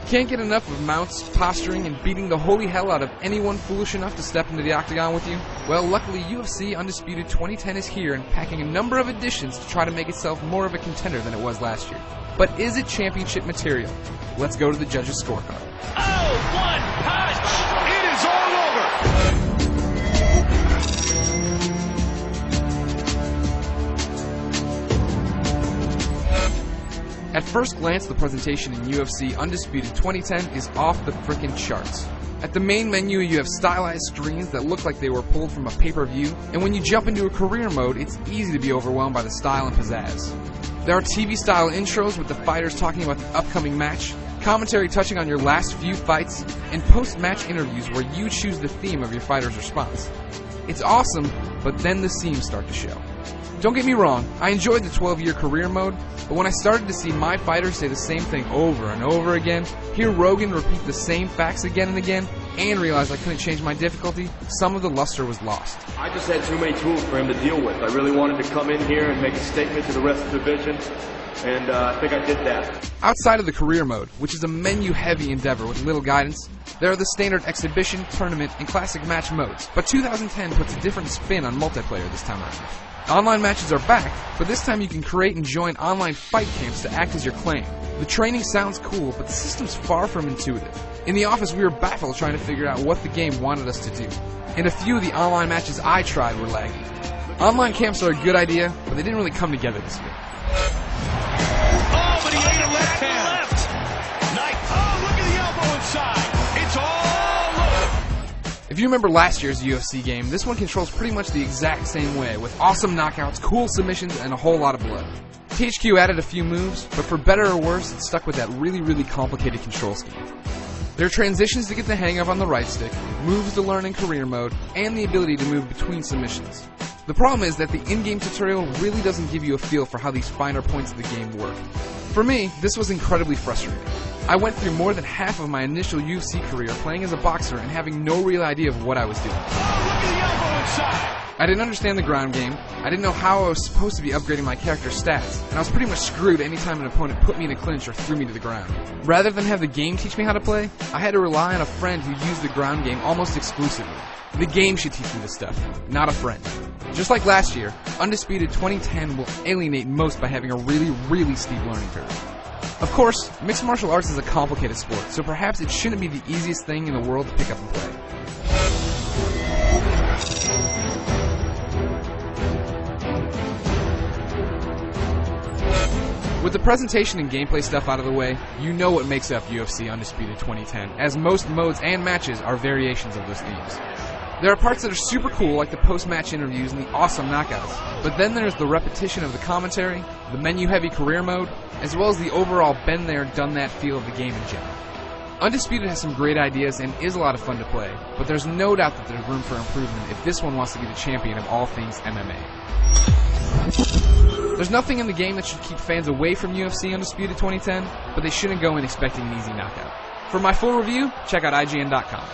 Can't get enough of mounts, posturing, and beating the holy hell out of anyone foolish enough to step into the octagon with you? Well, luckily UFC Undisputed 2010 is here and packing a number of additions to try to make itself more of a contender than it was last year. But is it championship material? Let's go to the judges' scorecard. Oh, one punch! It is all over! At first glance, the presentation in UFC Undisputed 2010 is off the frickin' charts. At the main menu, you have stylized screens that look like they were pulled from a pay-per-view, and when you jump into a career mode, it's easy to be overwhelmed by the style and pizzazz. There are TV-style intros with the fighters talking about the upcoming match, commentary touching on your last few fights, and post-match interviews where you choose the theme of your fighter's response. It's awesome, but then the seams start to show. Don't get me wrong, I enjoyed the 12-year career mode, but when I started to see my fighters say the same thing over and over again, hear Rogan repeat the same facts again and again, and realize I couldn't change my difficulty, some of the luster was lost. I just had too many tools for him to deal with. I really wanted to come in here and make a statement to the rest of the division, and I think I did that. Outside of the career mode, which is a menu-heavy endeavor with little guidance, there are the standard exhibition, tournament, and classic match modes, but 2010 puts a different spin on multiplayer this time around. Online matches are back, but this time you can create and join online fight camps to act as your clan. The training sounds cool, but the system's far from intuitive. In the office, we were baffled trying to figure out what the game wanted us to do, and a few of the online matches I tried were laggy. Online camps are a good idea, but they didn't really come together this year. Oh, but he ate a left hand. Nice. Oh, look at the elbow inside. It's all over. If you remember last year's UFC game, this one controls pretty much the exact same way, with awesome knockouts, cool submissions, and a whole lot of blood. THQ added a few moves, but for better or worse, it stuck with that really complicated control scheme. There are transitions to get the hang of on the right stick, moves to learn in career mode, and the ability to move between submissions. The problem is that the in-game tutorial really doesn't give you a feel for how these finer points of the game work. For me, this was incredibly frustrating. I went through more than half of my initial UFC career playing as a boxer and having no real idea of what I was doing. Oh, look at the elbow inside. I didn't understand the ground game, I didn't know how I was supposed to be upgrading my character's stats, and I was pretty much screwed anytime an opponent put me in a clinch or threw me to the ground. Rather than have the game teach me how to play, I had to rely on a friend who used the ground game almost exclusively. The game should teach me this stuff, not a friend. Just like last year, Undisputed 2010 will alienate most by having a really steep learning curve. Of course, mixed martial arts is a complicated sport, so perhaps it shouldn't be the easiest thing in the world to pick up and play. With the presentation and gameplay stuff out of the way, you know what makes up UFC Undisputed 2010, as most modes and matches are variations of those themes. There are parts that are super cool, like the post-match interviews and the awesome knockouts, but then there's the repetition of the commentary, the menu-heavy career mode, as well as the overall been-there, done-that feel of the game in general. Undisputed has some great ideas and is a lot of fun to play, but there's no doubt that there's room for improvement if this one wants to be the champion of all things MMA. There's nothing in the game that should keep fans away from UFC Undisputed 2010, but they shouldn't go in expecting an easy knockout. For my full review, check out IGN.com.